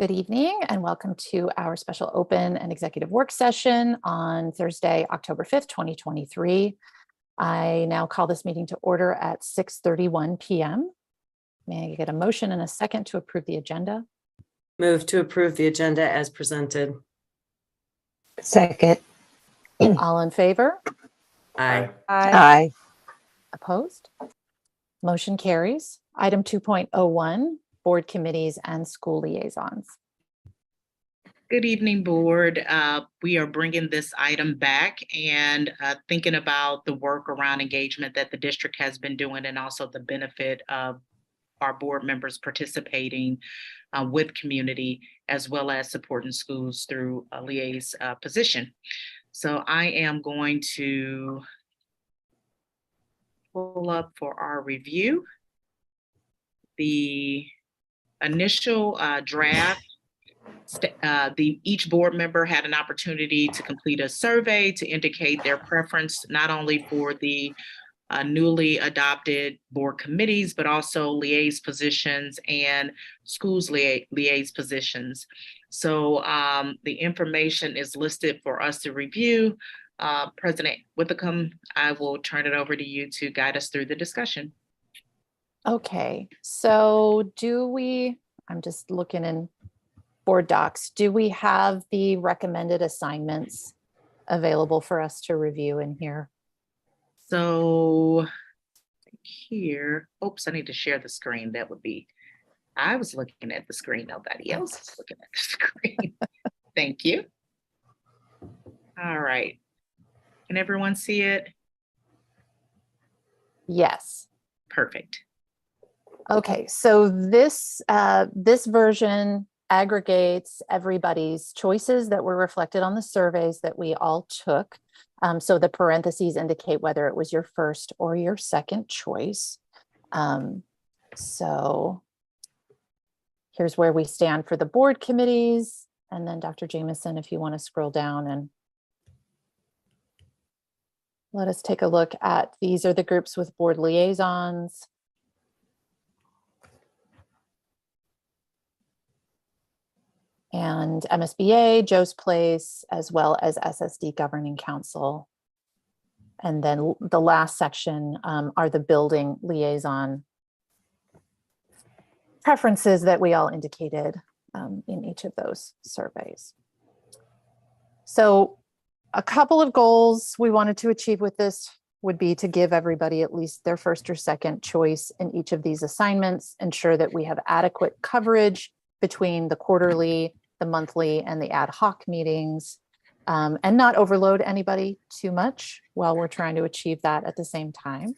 Good evening and welcome to our special open and executive work session on Thursday, October 5th, 2023. I now call this meeting to order at 6:31 p.m. May I get a motion and a second to approve the agenda? Move to approve the agenda as presented. Second. All in favor? Aye. Aye. Opposed? Motion carries. Item 2.01, board committees and school liaisons. Good evening, board. We are bringing this item back and thinking about the work around engagement that the district has been doing and also the benefit of our board members participating with community as well as supporting schools through a liaison position. So I am going to pull up for our review the initial draft. Each board member had an opportunity to complete a survey to indicate their preference, not only for the newly adopted board committees, but also liaison positions and schools liaison positions. So the information is listed for us to review. President Withicum, I will turn it over to you to guide us through the discussion. Okay, so I'm just looking in board docs. Do we have the recommended assignments available for us to review in here? So here, oops, I need to share the screen. I was looking at the screen. Nobody else is looking at the screen. Thank you. All right. Can everyone see it? Yes. Perfect. Okay, so this version aggregates everybody's choices that were reflected on the surveys that we all took. So the parentheses indicate whether it was your first or your second choice. So here's where we stand for the board committees. And then Dr. Jameson, if you want to scroll down and let us take a look at, these are the groups with board liaisons. And MSBA, Joe's Place, as well as SSD Governing Council. And then the last section are the building liaison preferences that we all indicated in each of those surveys. So a couple of goals we wanted to achieve with this would be to give everybody at least their first or second choice in each of these assignments, ensure that we have adequate coverage between the quarterly, the monthly, and the ad hoc meetings, and not overload anybody too much while we're trying to achieve that at the same time.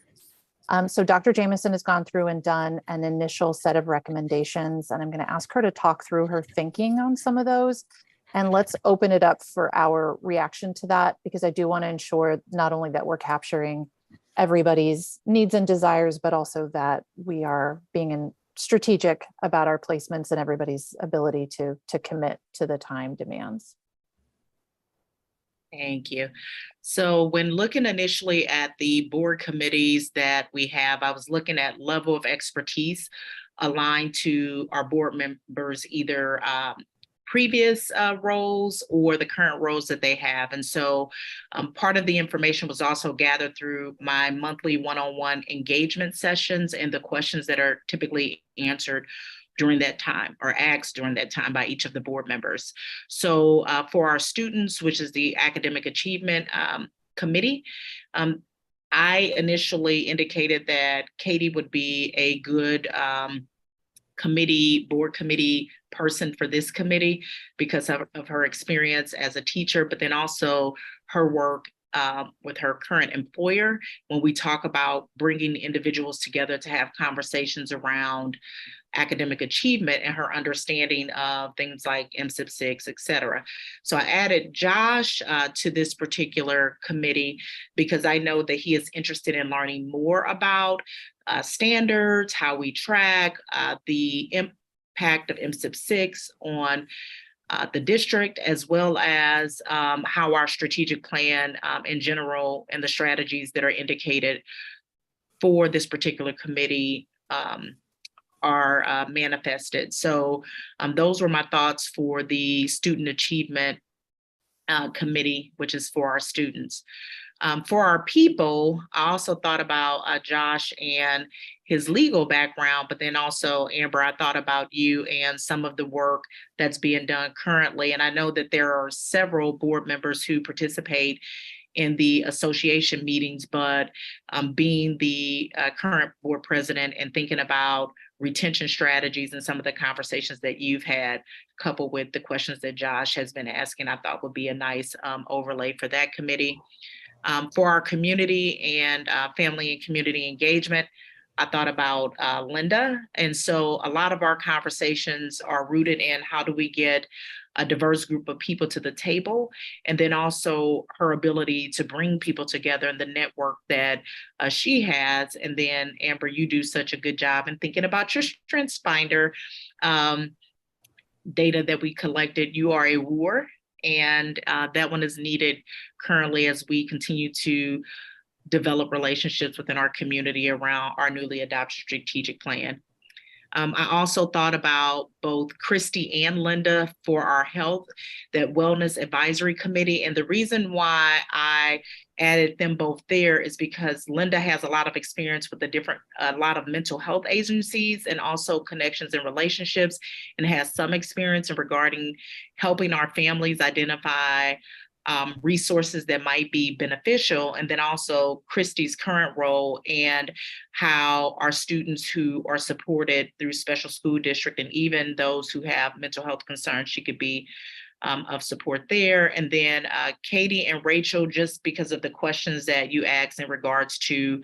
So Dr. Jameson has gone through and done an initial set of recommendations, and I'm going to ask her to talk through her thinking on some of those. And let's open it up for our reaction to that, because I do want to ensure not only that we're capturing everybody's needs and desires, but also that we are being strategic about our placements and everybody's ability to commit to the time demands. Thank you. So when looking initially at the board committees that we have, I was looking at level of expertise aligned to our board members, either previous roles or the current roles that they have. And so part of the information was also gathered through my monthly one-on-one engagement sessions and the questions that are typically answered during that time or asked during that time by each of the board members. So for our students, which is the Academic Achievement Committee, I initially indicated that Katie would be a good board committee person for this committee because of her experience as a teacher, but then also her work with her current employer when we talk about bringing individuals together to have conversations around academic achievement and her understanding of things like MSIP6, et cetera. So I added Josh to this particular committee because I know that he is interested in learning more about standards, how we track the impact of MSIP6 on the district, as well as how our strategic plan in general and the strategies that are indicated for this particular committee are manifested. So those were my thoughts for the Student Achievement Committee, which is for our students. For our people, I also thought about Josh and his legal background, but then also, Amber, I thought about you and some of the work that's being done currently. And I know that there are several board members who participate in the association meetings, but being the current board president and thinking about retention strategies and some of the conversations that you've had, coupled with the questions that Josh has been asking, I thought would be a nice overlay for that committee. For our community and family and community engagement, I thought about Linda. And so a lot of our conversations are rooted in how do we get a diverse group of people to the table, and then also her ability to bring people together and the network that she has. And then, Amber, you do such a good job in thinking about your strengths finder data that we collected. You are a WAR, and that one is needed currently as we continue to develop relationships within our community around our newly adopted strategic plan. I also thought about both Christy and Linda for our health, that wellness advisory committee. And the reason why I added them both there is because Linda has a lot of experience with a lot of mental health agencies and also connections and relationships, and has some experience in regarding helping our families identify resources that might be beneficial. And then also Christy's current role and how our students who are supported through special school district, and even those who have mental health concerns, she could be of support there. And then Katie and Rachel, just because of the questions that you asked in regards to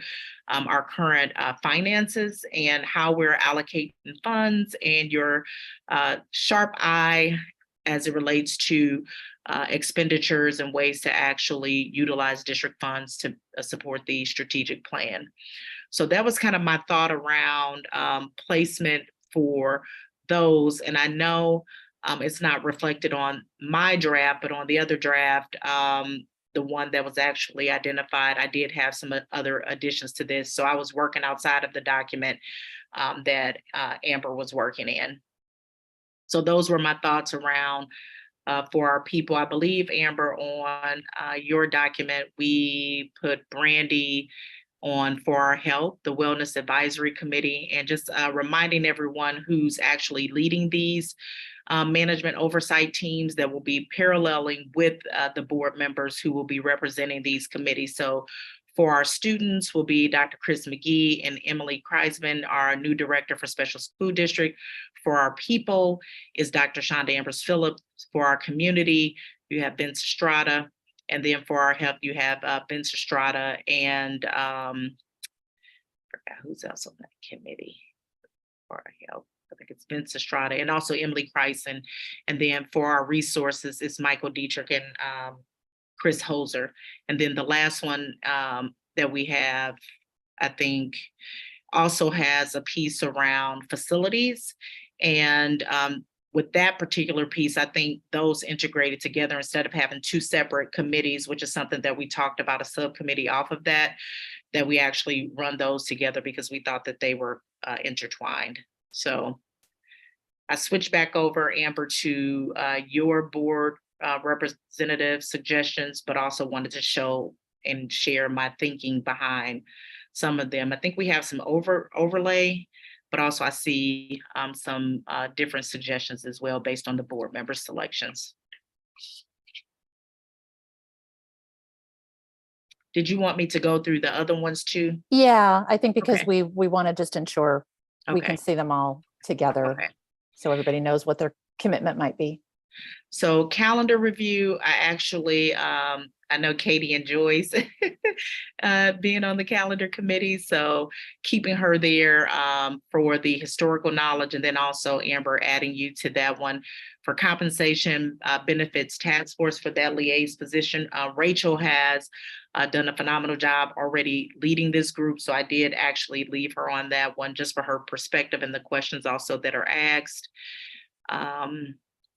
our current finances and how we're allocating funds, and your sharp eye as it relates to expenditures and ways to actually utilize district funds to support the strategic plan. So that was kind of my thought around placement for those. And I know it's not reflected on my draft, but on the other draft, the one that was actually identified, I did have some other additions to this. So I was working outside of the document that Amber was working in. So those were my thoughts around for our people. I believe, Amber, on your document, we put Brandy on for our health, the Wellness Advisory Committee, and just reminding everyone who's actually leading these management oversight teams that will be paralleling with the board members who will be representing these committees. So for our students will be Dr. Chris McGee and Emily Kreisman, our new director for Special School District. For our people is Dr. Shonda Ambers Phillips. For our community, you have Vince Estrada. And then for our health, you have Vince Estrada and I forgot who's else on that committee for our health. I think it's Vince Estrada and also Emily Kreisman. And then for our resources, it's Michael Dietrich and Chris Hoser. And then the last one that we have, I think, also has a piece around facilities. And with that particular piece, I think those integrated together instead of having two separate committees, which is something that we talked about, a subcommittee off of that we actually run those together because we thought that they were intertwined. So I switched back over, Amber, to your board representative suggestions, but also wanted to show and share my thinking behind some of them. I think we have some overlay, but also I see some different suggestions as well based on the board member selections. Did you want me to go through the other ones too? Yeah, I think because Okay. we want to just ensure we can Okay. see them all together, Okay. so everybody knows what their commitment might be. So calendar review, I actually, I know Katie enjoys being on the calendar committee. So keeping her there for the historical knowledge, and then also Amber adding you to that one. For compensation benefits task force for that liaison position, Rachel has done a phenomenal job already leading this group. So I did actually leave her on that one just for her perspective and the questions also that are asked.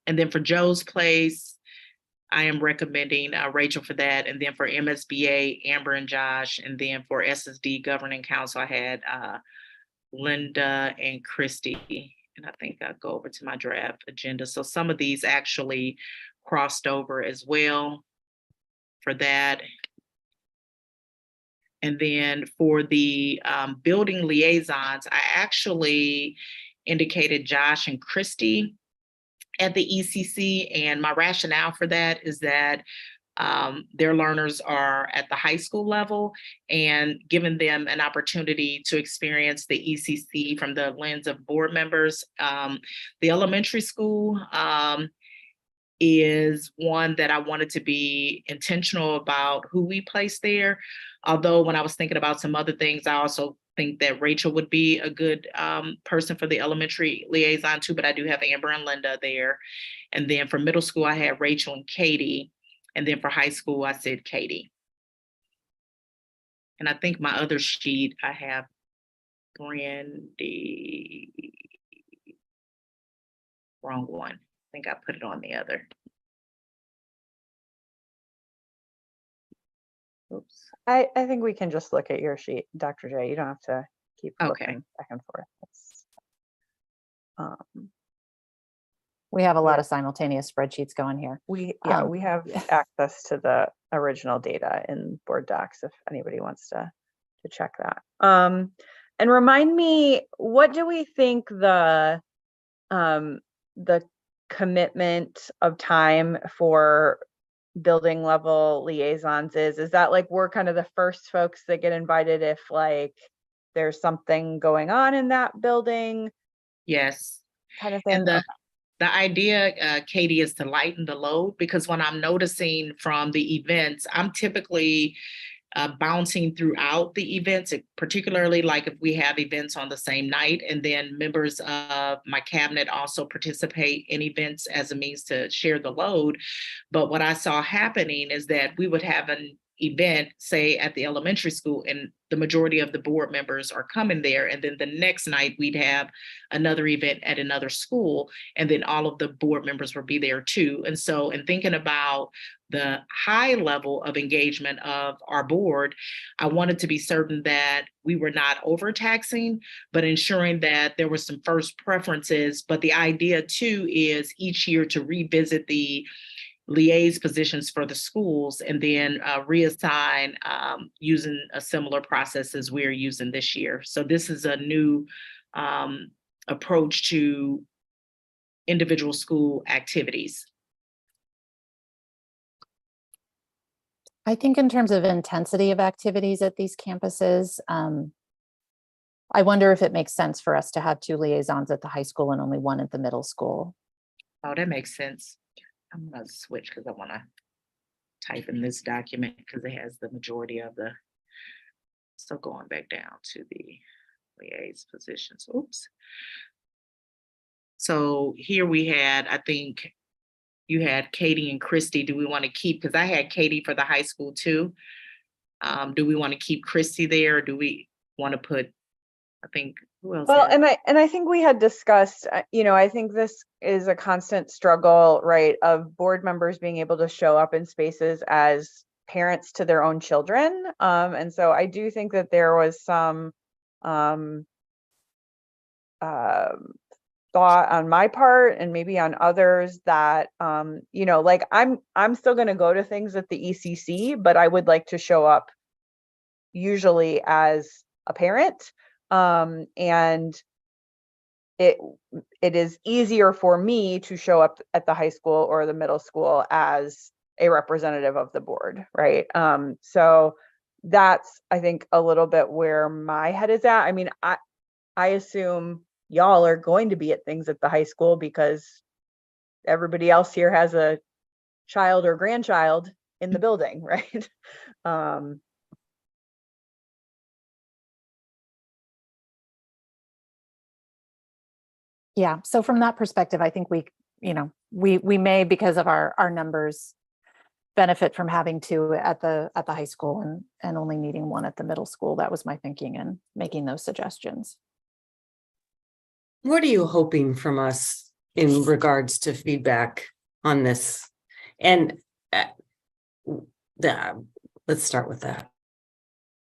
And then for Joe's Place, I am recommending Rachel for that. And then for MSBA, Amber and Josh. And then for SSD Governing Council, I had Linda and Christy. And I think I'll go over to my draft agenda. So some of these actually crossed over as well for that. And then for the building liaisons, I actually indicated Josh and Christy at the ECC. And my rationale for that is that their learners are at the high school level, and giving them an opportunity to experience the ECC from the lens of board members. The elementary school is one that I wanted to be intentional about who we place there. Although when I was thinking about some other things, I also think that Rachel would be a good person for the elementary liaison too, but I do have Amber and Linda there. And then for middle school, I had Rachel and Katie. And then for high school, I said Katie. And I think my other sheet, I have Brandy. Wrong one. I think I put it on the other. Oops. I think we can just look at your sheet, Dr. J. You don't have to keep Okay. looking back and forth. We have a lot of simultaneous spreadsheets going here. We Um, have access to the original data in board docs if anybody wants to check that. And remind me, what do we think the commitment of time for building level liaisons is? Is that like we're kind of the first folks that get invited if like there's something going on in that building Yes. kind of thing? And the idea, Katie, is to lighten the load, because when I'm noticing from the events, I'm typically bouncing throughout the events, particularly like if we have events on the same night, and then members of my cabinet also participate in events as a means to share the load. But what I saw happening is that we would have an event, say at the elementary school, and the majority of the board members are coming there. And then the next night we'd have another event at another school, and then all of the board members would be there too. And so in thinking about the high level of engagement of our board, I wanted to be certain that we were not overtaxing, but ensuring that there were some first preferences. But the idea too is each year to revisit the liaise positions for the schools and then reassign using a similar process as we're using this year. So this is a new approach to individual school activities. I think in terms of intensity of activities at these campuses, I wonder if it makes sense for us to have 2 liaisons at the high school and only 1 at the middle school. Oh, that makes sense. I'm gonna switch because I want to type in this document because it has the majority of the. So going back down to the liaise positions. Oops. So here we had, I think you had Katie and Christy. Do we want to keep, because I had Katie for the high school too. Do we want to keep Christy there? Or do we want to put, I think, who else? Well, had- and I think we had discussed, I think this is a constant struggle, right, of board members being able to show up in spaces as parents to their own children. And so I do think that there was some thought on my part and maybe on others that, like I'm still going to go to things at the ECC, but I would like to show up usually as a parent. And it is easier for me to show up at the high school or the middle school as a representative of the board, right? So that's, I think, a little bit where my head is at. I mean, I assume y'all are going to be at things at the high school because everybody else here has a child or grandchild in the building, right? Yeah, so from that perspective, I think we may, because of our numbers, benefit from having 2 at the high school and only needing 1 at the middle school. That was my thinking in making those suggestions. What are you hoping from us in regards to feedback on this? And let's start with that.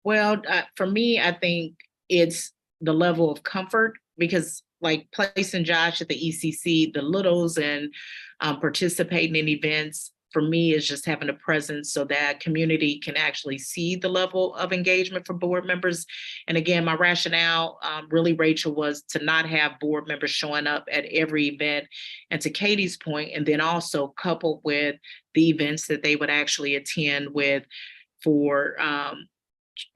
Well, for me, I think it's the level of comfort, because like placing Josh at the ECC, the littles and participating in events, for me, is just having a presence so that community can actually see the level of engagement for board members. And again, my rationale really, Rachel, was to not have board members showing up at every event. And to Katie's point, and then also coupled with the events that they would actually attend with for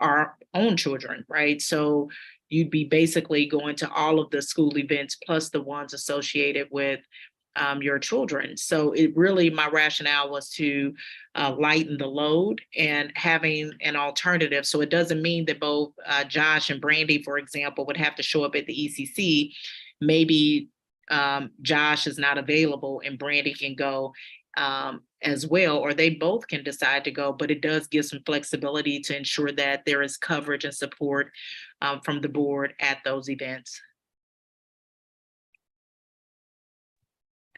our own children, right? So you'd be basically going to all of the school events plus the ones associated with your children. So it really, my rationale was to lighten the load and having an alternative. So it doesn't mean that both Josh and Brandy, for example, would have to show up at the ECC. Maybe Josh is not available and Brandy can go as well, or they both can decide to go, but it does give some flexibility to ensure that there is coverage and support from the board at those events.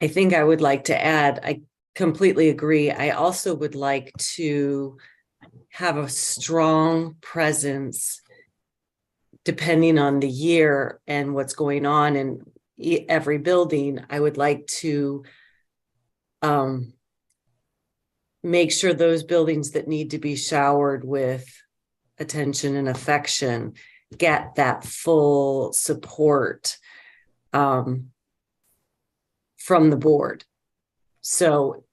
I think I would like to add, I completely agree. I also would like to have a strong presence, depending on the year and what's going on in every building. I would like to make sure those buildings that need to be showered with attention and affection get that full support from the board. So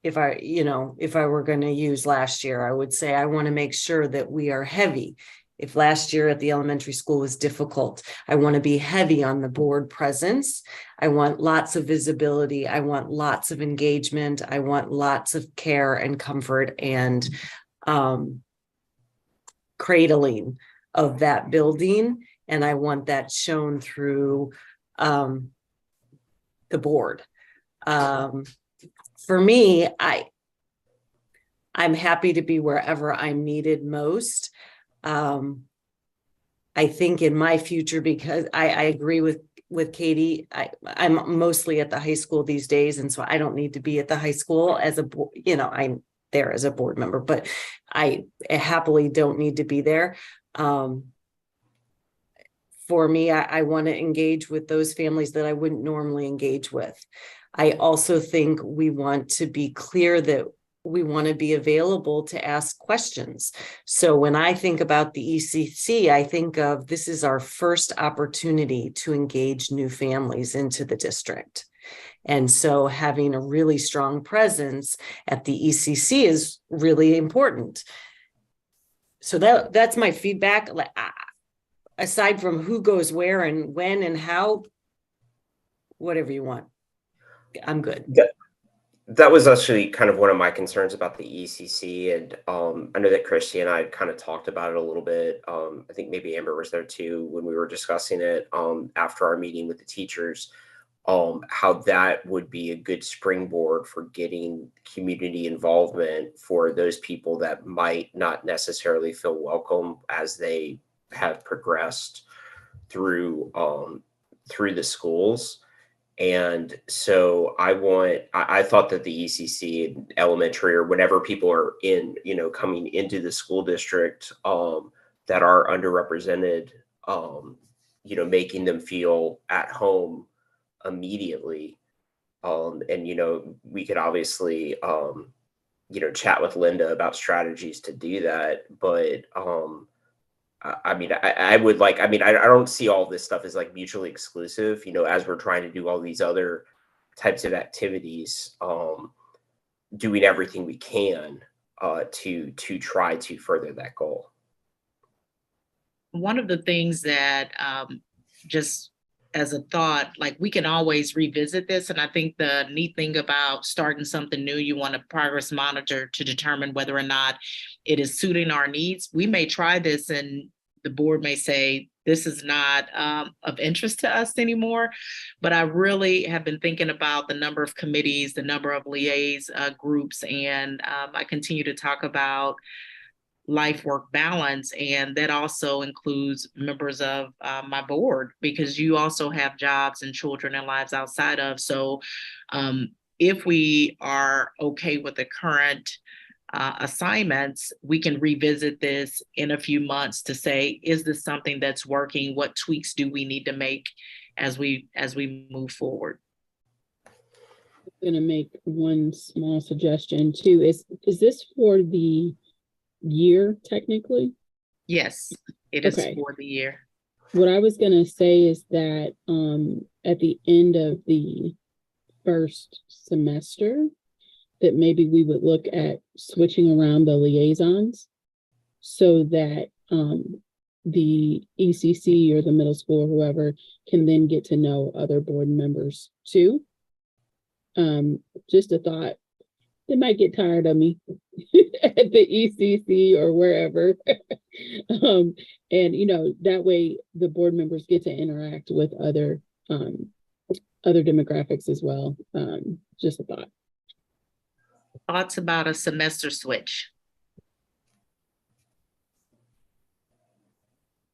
if I were going to use last year, I would say I want to make sure that we are heavy. If last year at the elementary school was difficult, I want to be heavy on the board presence. I want lots of visibility. I want lots of engagement. I want lots of care and comfort and cradling of that building. And I want that shown through the board. For me, I'm happy to be wherever I'm needed most. I think in my future, because I agree with Katie, I'm mostly at the high school these days, and so I don't need to be at the high school as a, I'm there as a board member, but I happily don't need to be there. For me, I want to engage with those families that I wouldn't normally engage with. I also think we want to be clear that we want to be available to ask questions. So when I think about the ECC, I think of this is our first opportunity to engage new families into the district. And so having a really strong presence at the ECC is really important. So that's my feedback. Aside from who goes where and when and how, whatever you want, I'm good. That was actually kind of one of my concerns about the ECC. And I know that Christy and I had kind of talked about it a little bit. I think maybe Amber was there too when we were discussing it after our meeting with the teachers, how that would be a good springboard for getting community involvement for those people that might not necessarily feel welcome as they have progressed through the schools. And so I thought that the ECC elementary or whenever people are in, coming into the school district that are underrepresented, making them feel at home immediately. And, we could obviously, chat with Linda about strategies to do that. But I would like, I don't see all this stuff as like mutually exclusive, as we're trying to do all these other types of activities, doing everything we can to try to further that goal. One of the things that just as a thought, like we can always revisit this. And I think the neat thing about starting something new, you want to progress monitor to determine whether or not it is suiting our needs. We may try this and the board may say, this is not of interest to us anymore. But I really have been thinking about the number of committees, the number of liaison groups, and I continue to talk about life-work balance, and that also includes members of my board, because you also have jobs and children and lives outside of. So if we are okay with the current assignments, we can revisit this in a few months to say, is this something that's working? What tweaks do we need to make as we move forward? I'm going to make one small suggestion too. Is this for the year technically? Yes, it is Okay. for the year. What I was going to say is that at the end of the first semester, that maybe we would look at switching around the liaisons so that the ECC or the middle school or whoever can then get to know other board members too. Just a thought. They might get tired of me at the ECC or wherever. And you know, that way the board members get to interact with other demographics as well. Just a thought. Thoughts about a semester switch?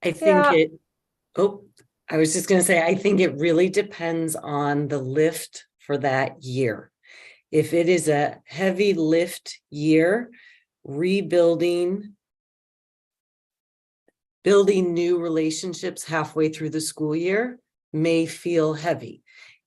I think Yeah. I was just going to say, I think it really depends on the lift for that year. If it is a heavy lift year, building new relationships halfway through the school year may feel heavy.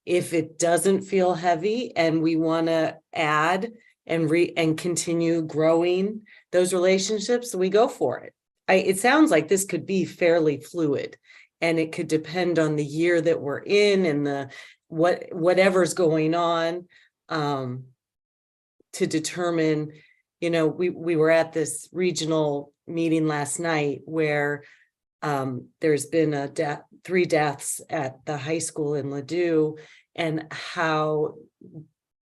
If it doesn't feel heavy and we want to add and continue growing those relationships, we go for it. It sounds like this could be fairly fluid, and it could depend on the year that we're in and whatever's going on to determine. You know, we were at this regional meeting last night where there's been 3 deaths at the high school in Ladue, and how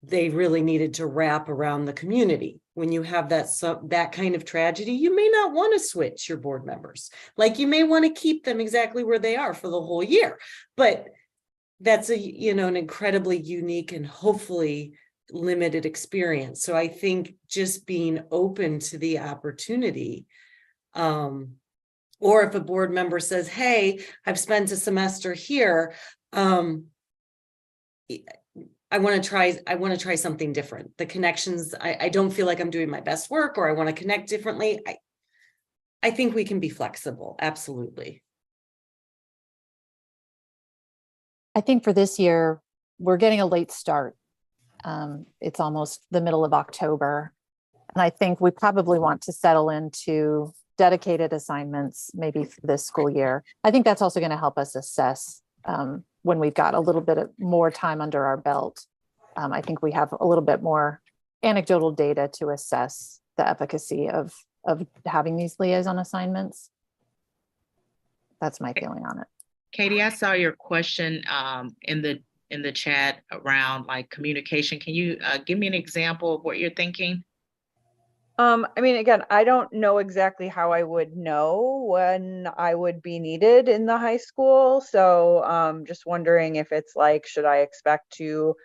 they really needed to wrap around the community. When you have that kind of tragedy, you may not want to switch your board members. Like, you may want to keep them exactly where they are for the whole year. But that's an incredibly unique and hopefully limited experience. So I think just being open to the opportunity, or if a board member says, hey, I've spent a semester here, I want to try something different. The connections, I don't feel like I'm doing my best work, or I want to connect differently. I think we can be flexible. Absolutely. I think for this year, we're getting a late start. It's almost the middle of October. And I think we probably want to settle into dedicated assignments, maybe for this school year. I think that's also going to help us assess when we've got a little bit more time under our belt. I think we have a little bit more anecdotal data to assess the efficacy of having these liaison assignments. That's my feeling on it. Katie, I saw your question in the chat around like communication. Can you give me an example of what you're thinking? I mean, again, I don't know exactly how I would know when I would be needed in the high school. So just wondering if it's like, should I expect to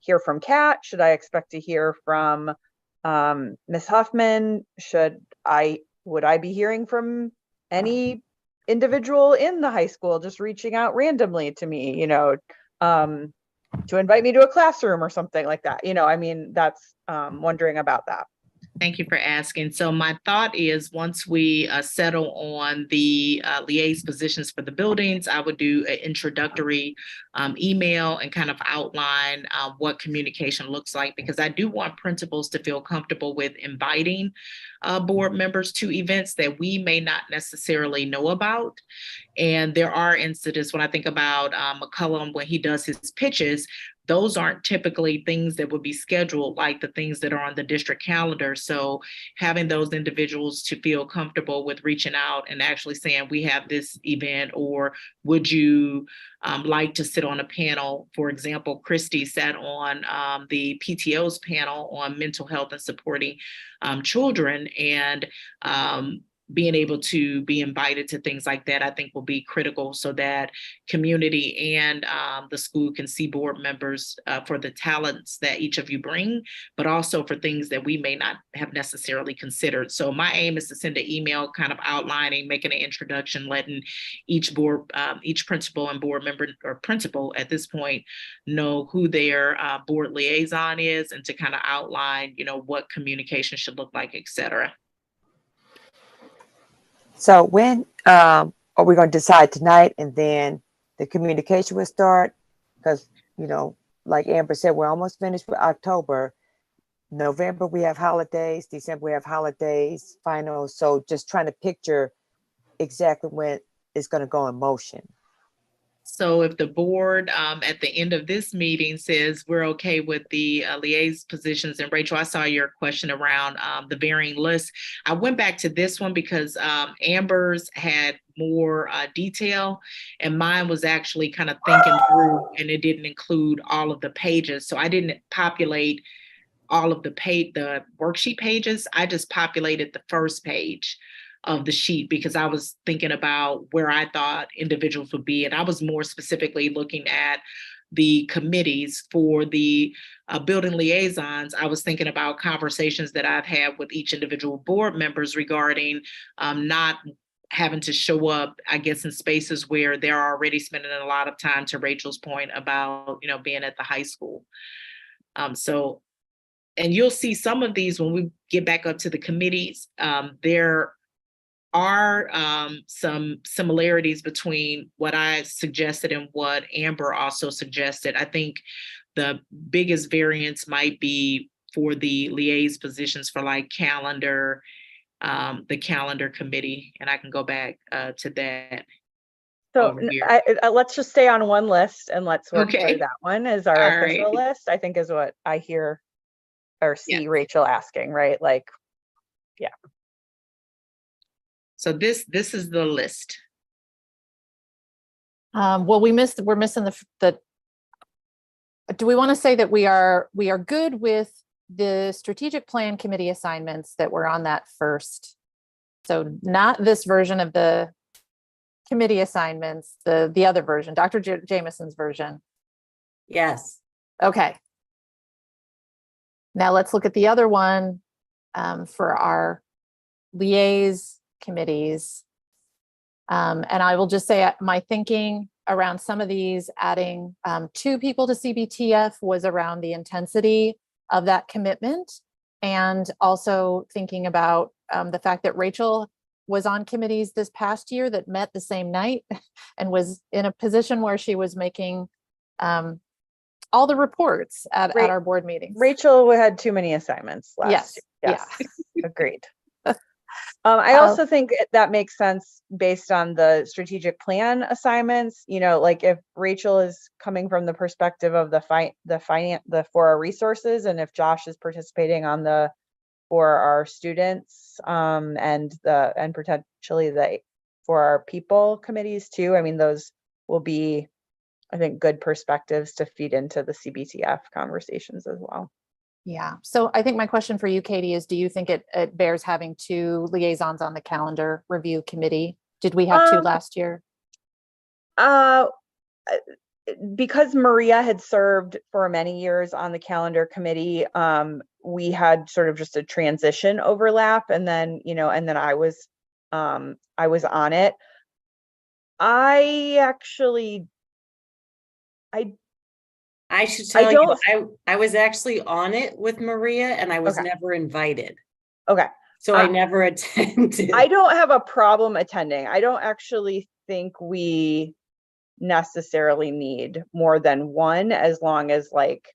hear from Kat? Should I expect to hear from Ms. Huffman? Would I be hearing from any individual in the high school just reaching out randomly to me, to invite me to a classroom or something like that? I mean, that's wondering about that. Thank you for asking. So my thought is, once we settle on the liaison positions for the buildings, I would do an introductory email and kind of outline what communication looks like, because I do want principals to feel comfortable with inviting board members to events that we may not necessarily know about. And there are incidents when I think about McCullum, when he does his pitches, those aren't typically things that would be scheduled like the things that are on the district calendar. So having those individuals to feel comfortable with reaching out and actually saying, we have this event, or would you like to sit on a panel? For example, Christy sat on the PTO's panel on mental health and supporting children. And being able to be invited to things like that, I think will be critical so that community and the school can see board members for the talents that each of you bring, but also for things that we may not have necessarily considered. So my aim is to send an email kind of outlining, making an introduction, letting each board, each principal and board member, or principal at this point, know who their board liaison is, and to kind of outline, you know, what communication should look like, et cetera. So when are we going to decide tonight, and then the communication will start? Because, you know, like Amber said, we're almost finished with October. November, we have holidays. December, we have holidays, finals. So just trying to picture exactly when it's going to go in motion. So if the board at the end of this meeting says we're okay with the liaison positions, and Rachel, I saw your question around the varying list. I went back to this one because Amber's had more detail, and mine was actually kind of thinking through, and it didn't include all of the pages. So I didn't populate all of the worksheet pages. I just populated the first page of the sheet because I was thinking about where I thought individuals would be. And I was more specifically looking at the committees for the building liaisons. I was thinking about conversations that I've had with each individual board members regarding not having to show up, I guess, in spaces where they're already spending a lot of time, to Rachel's point about, you know, being at the high school. And you'll see some of these when we get back up to the committees. There are some similarities between what I suggested and what Amber also suggested. I think the biggest variance might be for the liaison positions for like calendar, the calendar committee, and I can go back to that. So let's just stay on one list and let's work through that one as our official list, I think is what I hear or see Rachel asking, right? Like, yeah. So this is the list. Well, we're missing the, do we want to say that we are good with the strategic plan committee assignments that were on that first? So not this version of the committee assignments, the other version, Dr. Jameson's version. Yes. Okay. Now let's look at the other one for our liaison committees. And I will just say my thinking around some of these, adding 2 people to CBTF was around the intensity of that commitment, and also thinking about the fact that Rachel was on committees this past year that met the same night and was in a position where she was making all the reports at our board meetings. Rachel had too many assignments last year. Yes. Yeah. Agreed. I also think that makes sense based on the strategic plan assignments. You know, like if Rachel is coming from the perspective of for our resources, and if Josh is participating on for our students and potentially for our people committees too. I mean, those will be, I think, good perspectives to feed into the CBTF conversations as well. Yeah. So I think my question for you, Katie, is do you think it bears having 2 liaisons on the calendar review committee? Did we have 2 last year? Because Maria had served for many years on the calendar committee, we had sort of just a transition overlap, and then, you know, and then I was on it. I should tell you, I was actually on it with Maria, and I was never invited. Okay. So I never attended. I don't have a problem attending. I don't actually think we necessarily need more than one, as long as like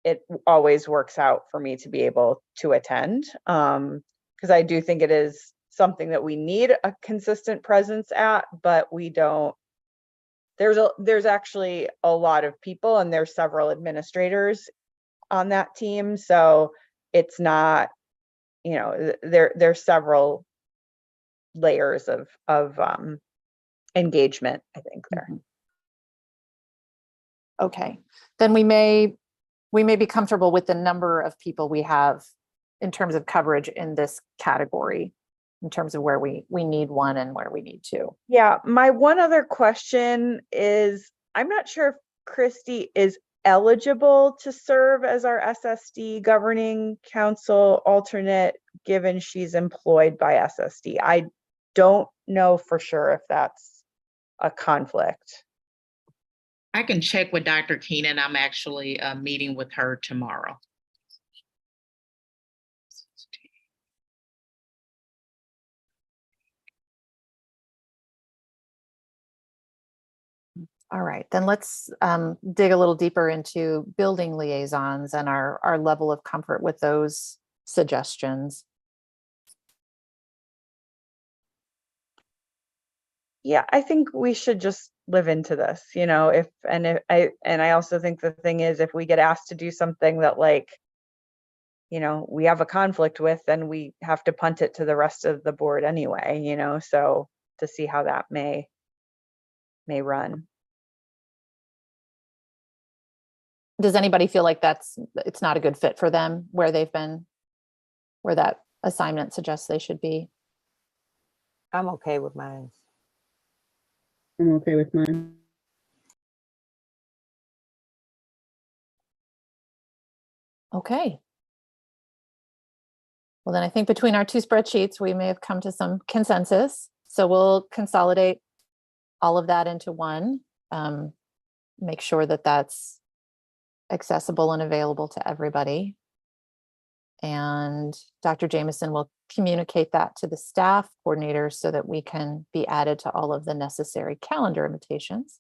it always works out for me to be able to attend. Because I do think it is something that we need a consistent presence at, but we don't. There's actually a lot of people, and there's several administrators on that team, so it's not, you know, there's several layers of engagement, I think, there. Okay, then we may be comfortable with the number of people we have in terms of coverage in this category. in terms of where we need one and where we need two. Yeah, my one other question is, I'm not sure if Christy is eligible to serve as our SSD governing council alternate, given she's employed by SSD. I don't know for sure if that's a conflict. I can check with Dr. Keenan. I'm actually meeting with her tomorrow. All right, then let's dig a little deeper into building liaisons and our level of comfort with those suggestions. Yeah, I think we should just live into this, you know, if I also think the thing is, if we get asked to do something that, like, you know, we have a conflict with, then we have to punt it to the rest of the board anyway, you know, so to see how that may run. Does anybody feel like it's not a good fit for them where they've been, where that assignment suggests they should be? I'm okay with mine. I'm okay with mine. Okay. Well, then I think between our two spreadsheets, we may have come to some consensus. So we'll consolidate all of that into one, make sure that that's accessible and available to everybody. And Dr. Jameson will communicate that to the staff coordinators so that we can be added to all of the necessary calendar invitations.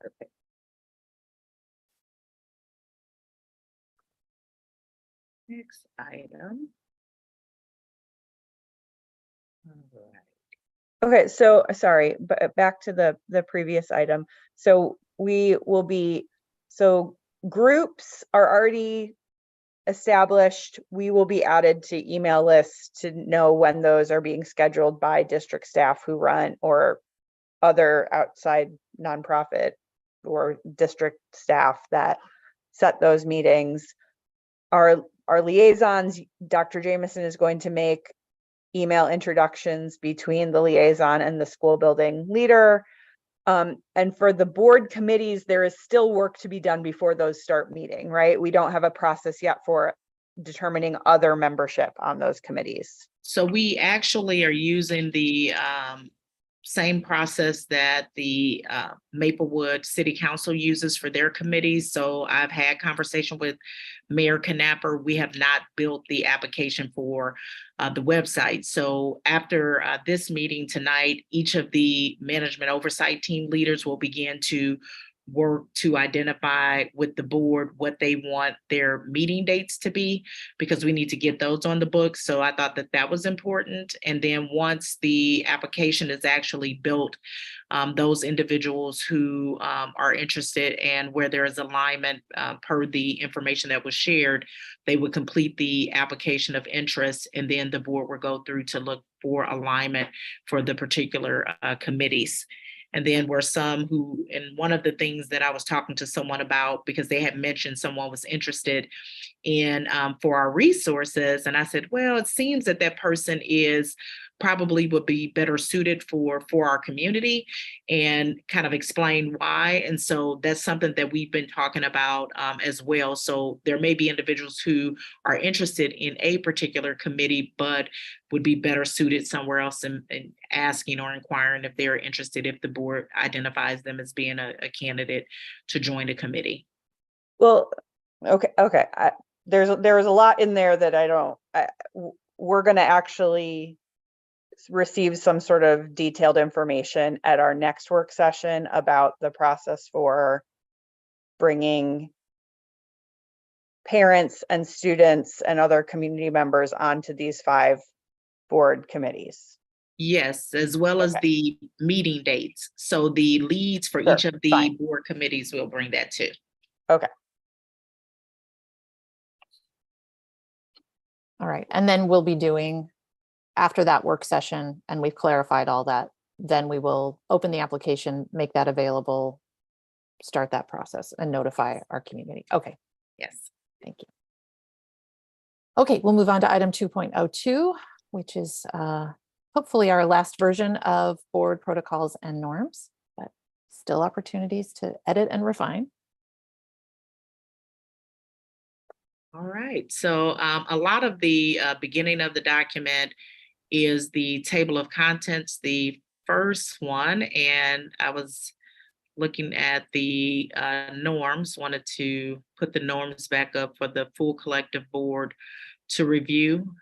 Perfect. Next item. All right. Okay, so sorry, but back to the previous item. So we will be, so groups are already established. We will be added to email lists to know when those are being scheduled by district staff who run, or other outside nonprofit or district staff that set those meetings. Our liaisons, Dr. Jameson is going to make email introductions between the liaison and the school building leader. And for the board committees, there is still work to be done before those start meeting, right? We don't have a process yet for determining other membership on those committees. So we actually are using the same process that the Maplewood City Council uses for their committees. So I've had conversation with Mayor Knapper. We have not built the application for the website. So after this meeting tonight, each of the management oversight team leaders will begin to work to identify with the board what they want their meeting dates to be, because we need to get those on the books. So I thought that that was important. And then once the application is actually built, those individuals who are interested and where there is alignment per the information that was shared, they would complete the application of interest, and then the board will go through to look for alignment for the particular committees. And then were some who, and one of the things that I was talking to someone about, because they had mentioned someone was interested in for our resources. And I said, well, it seems that that person probably would be better suited for our community, and kind of explain why. And so that's something that we've been talking about as well. So there may be individuals who are interested in a particular committee, but would be better suited somewhere else, and asking or inquiring if they're interested, if the board identifies them as being a candidate to join a committee. Well, okay. There was a lot in there that we're going to actually receive some sort of detailed information at our next work session about the process for bringing parents and students and other community members onto these 5 board committees. Yes, as well as the meeting dates. So the leads for each of the board committees will bring that too. Okay. All right. And then we'll be doing, after that work session, and we've clarified all that, then we will open the application, make that available, start that process, and notify our community. Okay. Yes. Thank you. Okay, we'll move on to item 2.02, which is hopefully our last version of board protocols and norms, but still opportunities to edit and refine. All right, so a lot of the beginning of the document is the table of contents, the first one, and I was looking at the norms, wanted to put the norms back up for the full collective board to review,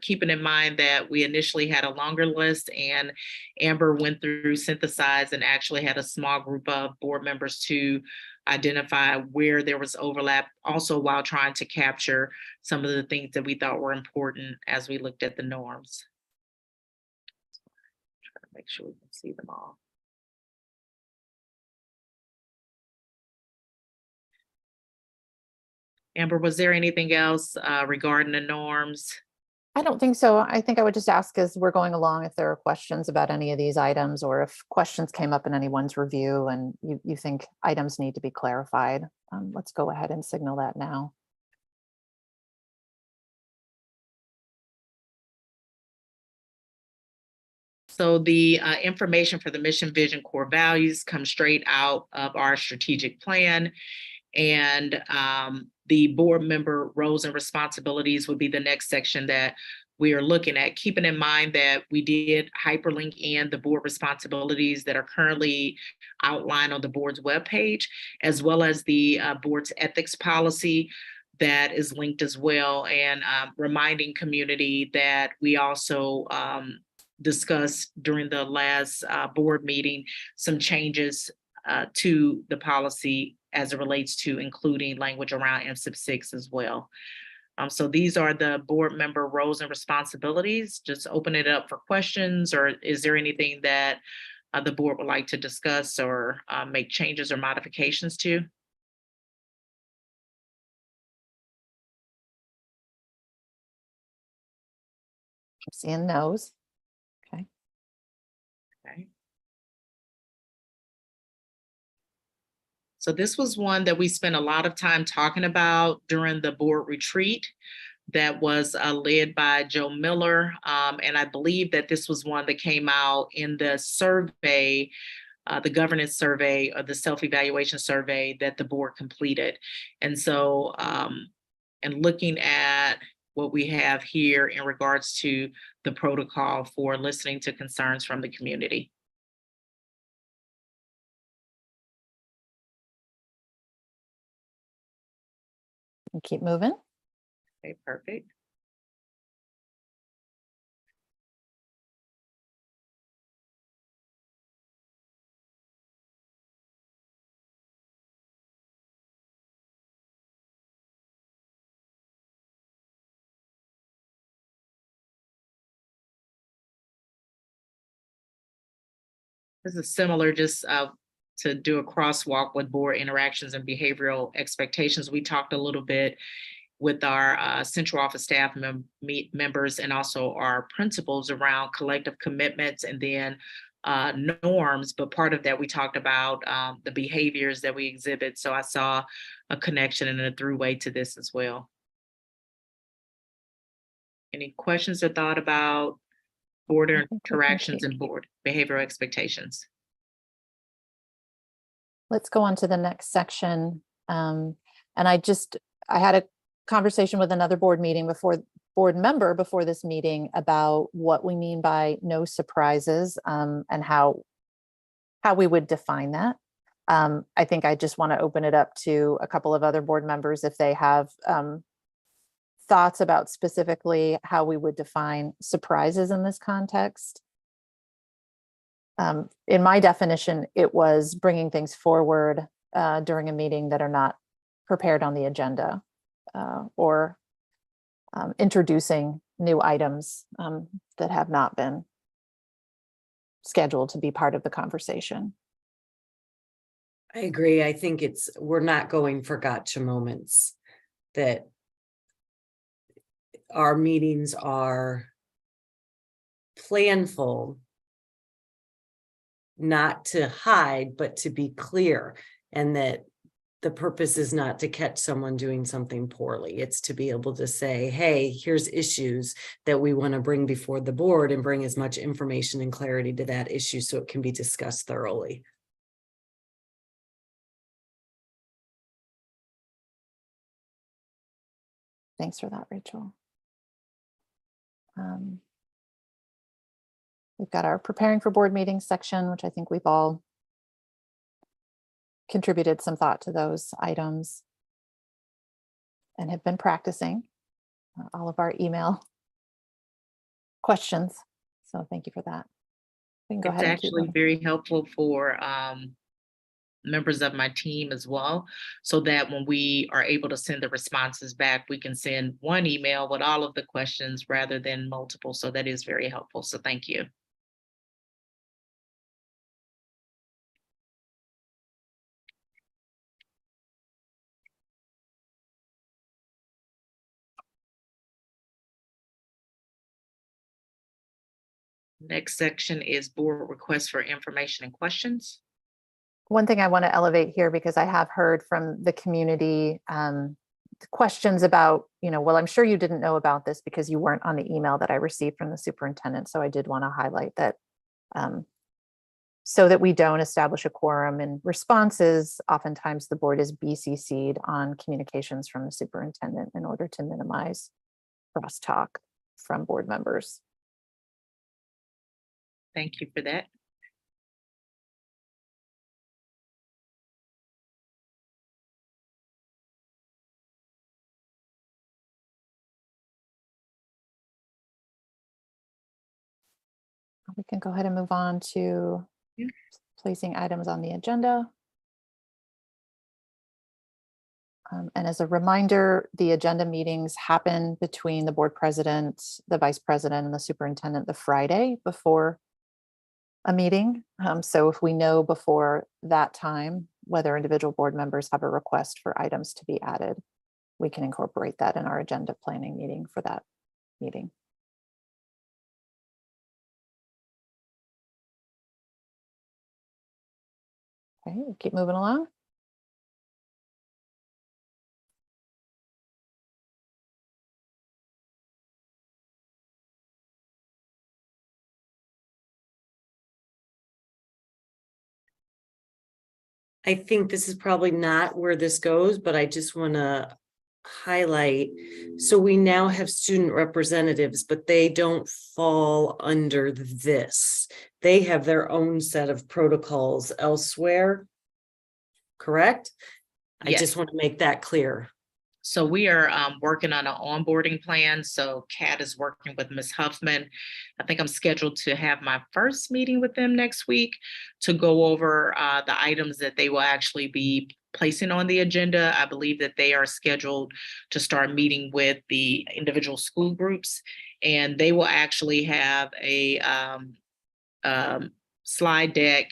keeping in mind that we initially had a longer list and Amber went through, synthesized, and actually had a small group of board members to identify where there was overlap, also while trying to capture some of the things that we thought were important as we looked at the norms. Try to make sure we can see them all. Amber, was there anything else regarding the norms? I don't think so. I think I would just ask as we're going along if there are questions about any of these items, or if questions came up in anyone's review and you think items need to be clarified. Let's go ahead and signal that now. So the information for the mission, vision, core values comes straight out of our strategic plan. And the board member roles and responsibilities would be the next section that we are looking at, keeping in mind that we did hyperlink in the board responsibilities that are currently outlined on the board's webpage, as well as the board's ethics policy that is linked as well, and reminding community that we also discussed during the last board meeting some changes to the policy as it relates to including language around MSIP 6 as well. So these are the board member roles and responsibilities. Just open it up for questions, or is there anything that the board would like to discuss or make changes or modifications to? I'm seeing no's. Okay. Okay. So this was one that we spent a lot of time talking about during the board retreat that was led by Joe Miller. And I believe that this was one that came out in the survey, the governance survey, or the self-evaluation survey that the board completed. And so, and looking at what we have here in regards to the protocol for listening to concerns from the community. And keep moving. Okay, perfect. This is similar, just to do a crosswalk with board interactions and behavioral expectations. We talked a little bit with our central office staff members and also our principals around collective commitments and then norms. But part of that, we talked about the behaviors that we exhibit. So I saw a connection and a throughway to this as well. Any questions or thought about board interactions and board behavioral expectations? Let's go on to the next section. And I had a conversation with another board member before this meeting about what we mean by no surprises, and how we would define that. I think I just want to open it up to a couple of other board members if they have thoughts about specifically how we would define surprises in this context. In my definition, it was bringing things forward during a meeting that are not prepared on the agenda, or introducing new items that have not been scheduled to be part of the conversation. I agree. I think we're not going for gotcha moments, that our meetings are planful, not to hide, but to be clear, and that the purpose is not to catch someone doing something poorly. It's to be able to say, hey, here's issues that we want to bring before the board and bring as much information and clarity to that issue so it can be discussed thoroughly. Thanks for that, Rachel. We've got our preparing for board meetings section, which I think we've all contributed some thought to those items and have been practicing all of our email questions. So thank you for that. We can go It's ahead and keep actually moving. very helpful for members of my team as well, so that when we are able to send the responses back, we can send one email with all of the questions rather than multiple. So that is very helpful. So thank you. Next section is board requests for information and questions. One thing I want to elevate here, because I have heard from the community questions about, well, I'm sure you didn't know about this because you weren't on the email that I received from the superintendent. So I did want to highlight that so that we don't establish a quorum in responses. Oftentimes the board is BCC'd on communications from the superintendent in order to minimize crosstalk from board members. Thank you for that. We can go ahead and move on to placing items on the agenda. And as a reminder, the agenda meetings happen between the board president, the vice president, and the superintendent the Friday before a meeting. So if we know before that time whether individual board members have a request for items to be added, we can incorporate that in our agenda planning meeting for that meeting. Okay, we'll keep moving along. I think this is probably not where this goes, but I just want to highlight. So we now have student representatives, but they don't fall under this. They have their own set of protocols elsewhere. Correct? I Yes. just want to make that clear. So we are working on an onboarding plan. So Kat is working with Ms. Huffman. I think I'm scheduled to have my first meeting with them next week to go over the items that they will actually be placing on the agenda. I believe that they are scheduled to start meeting with the individual school groups, and they will actually have a slide deck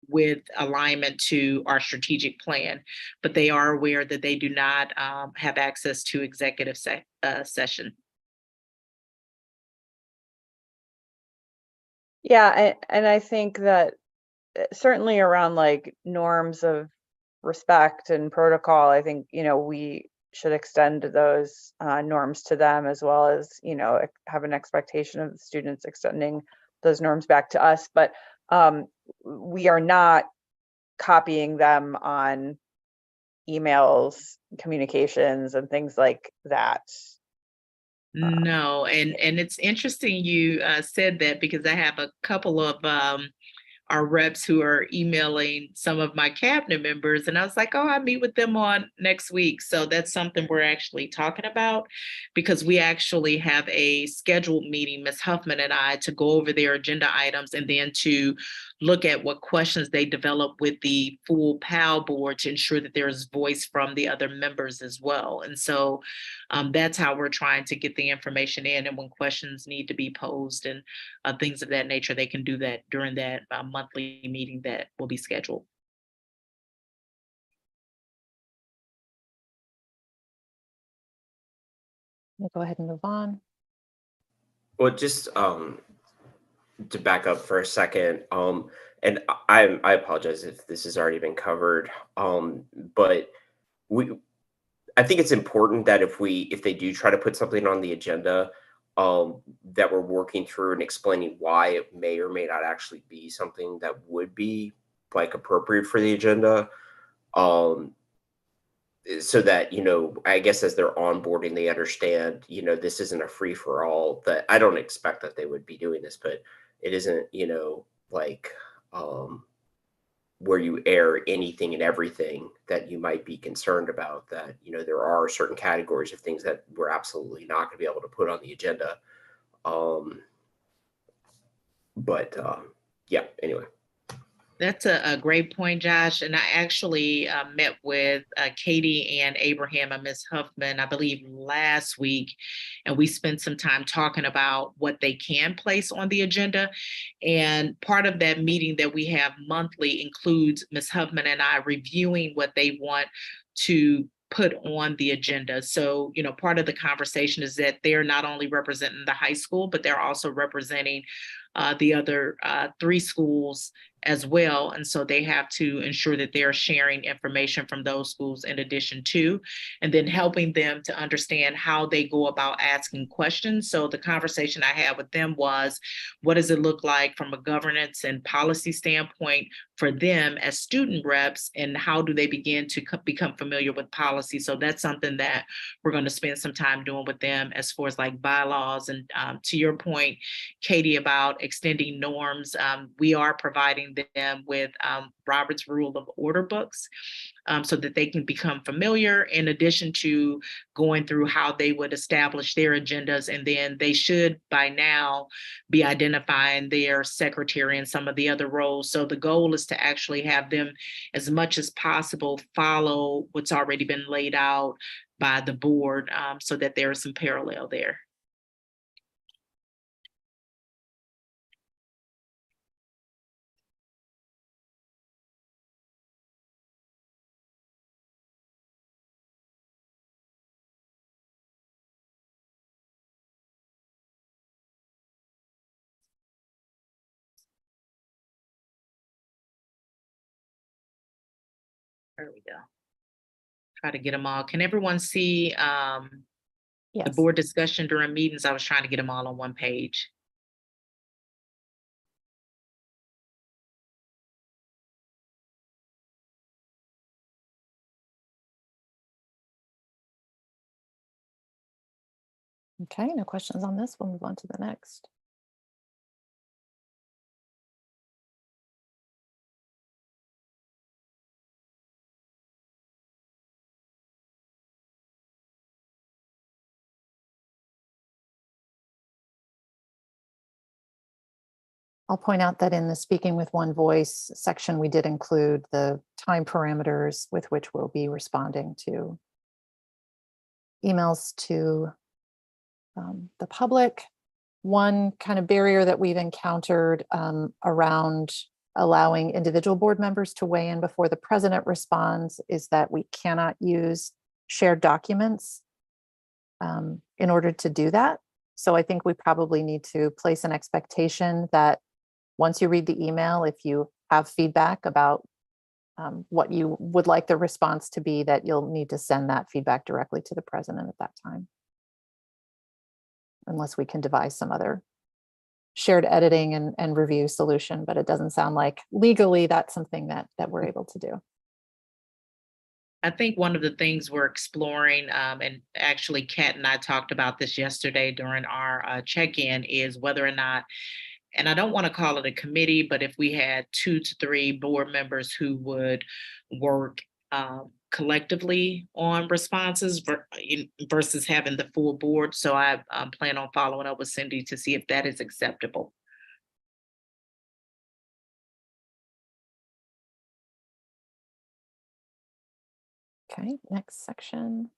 with alignment to our strategic plan, but they are aware that they do not have access to executive session. Yeah, and I think that certainly around like norms of respect and protocol, I think, we should extend those norms to them, as well as, have an expectation of the students extending those norms back to us. But we are not copying them on emails, communications, and things like that. No, and it's interesting you said that, because I have a couple of our reps who are emailing some of my cabinet members, and I was like, oh, I meet with them on next week. So that's something we're actually talking about, because we actually have a scheduled meeting, Ms. Huffman and I, to go over their agenda items and then to look at what questions they develop with the full PAL board to ensure that there's voice from the other members as well. And so that's how we're trying to get the information in, and when questions need to be posed and things of that nature, they can do that during that monthly meeting that will be scheduled. We'll go ahead and move on. Well, just to back up for a second, and I apologize if this has already been covered, but we I think it's important that if they do try to put something on the agenda, that we're working through and explaining why it may or may not actually be something that would be like appropriate for the agenda. Um, so that, I guess as they're onboarding, they understand, this isn't a free for all. That I don't expect that they would be doing this, but it isn't, like, where you air anything and everything that you might be concerned about. That, there are certain categories of things that we're absolutely not going to be able to put on the agenda. But yeah, anyway. That's a great point, Josh. And I actually met with Katie and Abraham and Ms. Huffman, I believe last week, and we spent some time talking about what they can place on the agenda. And part of that meeting that we have monthly includes Ms. Huffman and I reviewing what they want to put on the agenda. So, part of the conversation is that they're not only representing the high school, but they're also representing the other 3 schools as well. And so they have to ensure that they're sharing information from those schools in addition to, and then helping them to understand how they go about asking questions. So the conversation I had with them was, what does it look like from a governance and policy standpoint for them as student reps, and how do they begin to become familiar with policy? So that's something that we're going to spend some time doing with them as far as like bylaws. And to your point, Katie, about extending norms, we are providing them with Robert's Rule of Order books so that they can become familiar, in addition to going through how they would establish their agendas. And then they should by now be identifying their secretary and some of the other roles. So the goal is to actually have them, as much as possible, follow what's already been laid out by the board, so that there is some parallel there. There we go. Try to get them all. Can everyone see the Yes. board discussion during meetings? I was trying to get them all on one page. Okay, no questions on this. We'll move on to the next. I'll point out that in the speaking with one voice section, we did include the time parameters with which we'll be responding to emails to the public. One kind of barrier that we've encountered around allowing individual board members to weigh in before the president responds is that we cannot use shared documents in order to do that. So I think we probably need to place an expectation that once you read the email, if you have feedback about what you would like the response to be, that you'll need to send that feedback directly to the president at that time. Unless we can devise some other shared editing and review solution, but it doesn't sound like legally that's something that we're able to do. I think one of the things we're exploring, and actually Kat and I talked about this yesterday during our check-in, is whether or not, and I don't want to call it a committee, but if we had 2 to 3 board members who would work collectively on responses versus having the full board. So I plan on following up with Cindy to see if that is acceptable. Okay, next section.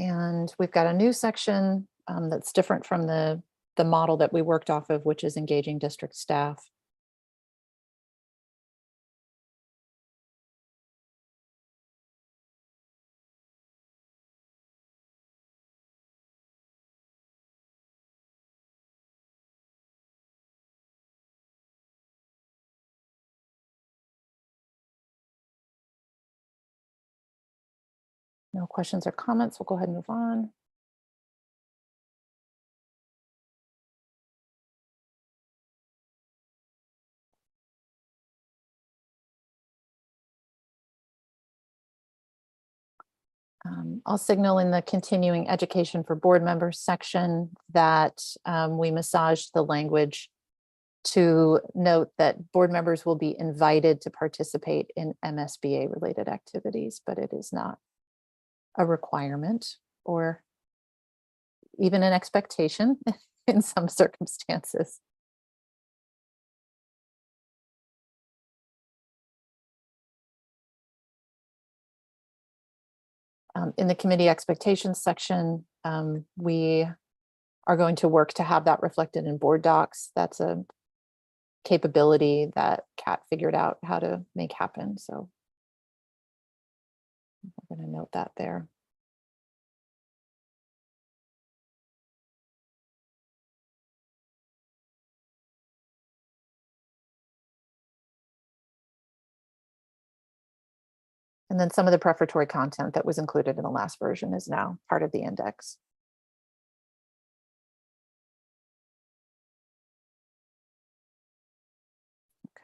And we've got a new section that's different from the the model that we worked off of, which is engaging district staff. No questions or comments. We'll go ahead and move on. I'll signal in the continuing education for board members section that we massaged the language to note that board members will be invited to participate in MSBA related activities, but it is not a requirement or even an expectation in some circumstances. In the committee expectations section, we are going to work to have that reflected in board docs. That's a capability that Kat figured out how to make happen. So I'm going to note that there. And then some of the prefatory content that was included in the last version is now part of the index.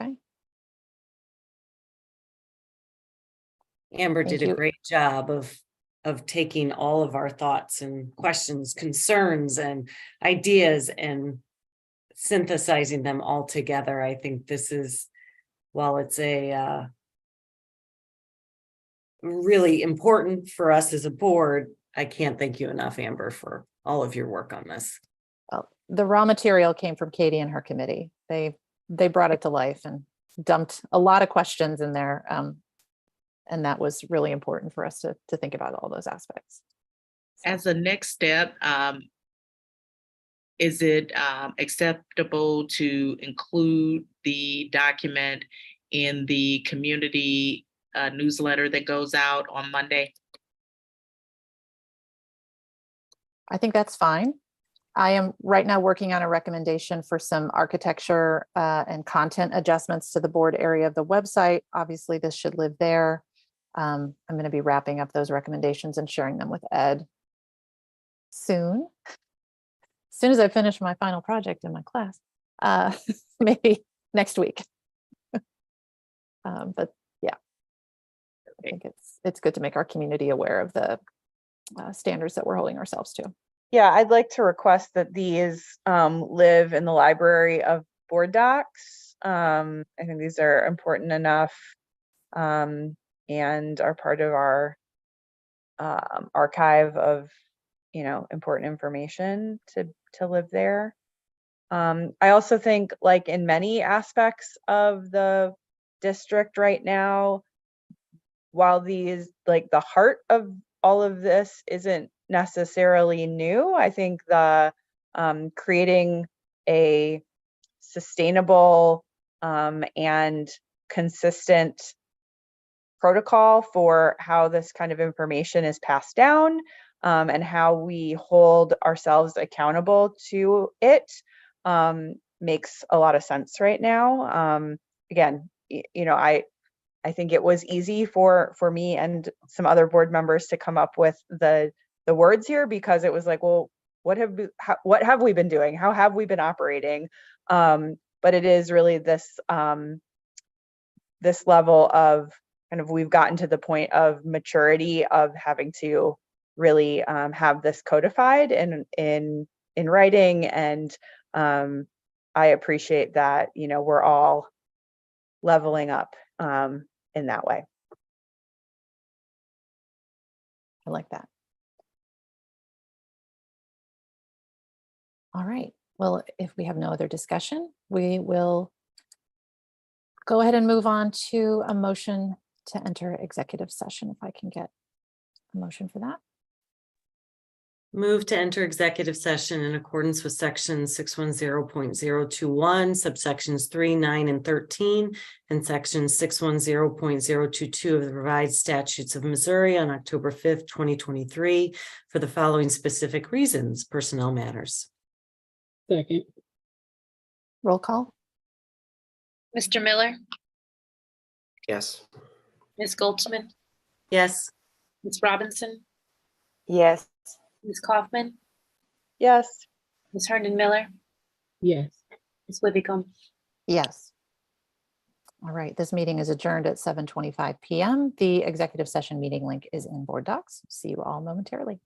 Okay. Amber Thank did a you. great job of taking all of our thoughts and questions, concerns and ideas and synthesizing them all together. I think this is, while it's a really important for us as a board, I can't thank you enough, Amber, for all of your work on this. Well, the raw material came from Katie and her committee. They brought it to life and dumped a lot of questions in there. And that was really important for us to think about all those aspects. So. As a next step, is it acceptable to include the document in the community newsletter that goes out on Monday? I think that's fine. I am right now working on a recommendation for some architecture and content adjustments to the board area of the website. Obviously, this should live there. I'm going to be wrapping up those recommendations and sharing them with Ed soon. As soon as I finish my final project in my class, maybe next week. But yeah, I think it's good to make our community aware of the standards that we're holding ourselves to. Yeah, I'd like to request that these live in the library of board docs. I think these are important enough and are part of our archive of, important information to live there. I also think, like in many aspects of the district right now, while these, like the heart of all of this isn't necessarily new, I think the creating a sustainable and consistent protocol for how this kind of information is passed down and how we hold ourselves accountable to it makes a lot of sense right now. Again, I think it was easy for me and some other board members to come up with the words here, because it was like, well, what have we been doing? How have we been operating? But it is really this this level of kind of, we've gotten to the point of maturity of having to really have this codified in writing, and I appreciate that we're all leveling up in that way. I like that. All right. Well, if we have no other discussion, we will go ahead and move on to a motion to enter executive session. If I can get a motion for that. Move to enter executive session in accordance with section 610.021, subsections 3, 9, and 13, and section 610.022 of the revised statutes of Missouri on October 5th, 2023, for the following specific reasons: personnel matters. Second. Roll call. Mr. Miller, Yes. Ms. Goldsman, Yes. Ms. Robinson, Yes. Ms. Kaufman, Yes. Ms. Herndon Miller, Yes. Ms. Wibicom. Yes. All right, this meeting is adjourned at 7:25 p.m. The executive session meeting link is in board docs. See you all momentarily.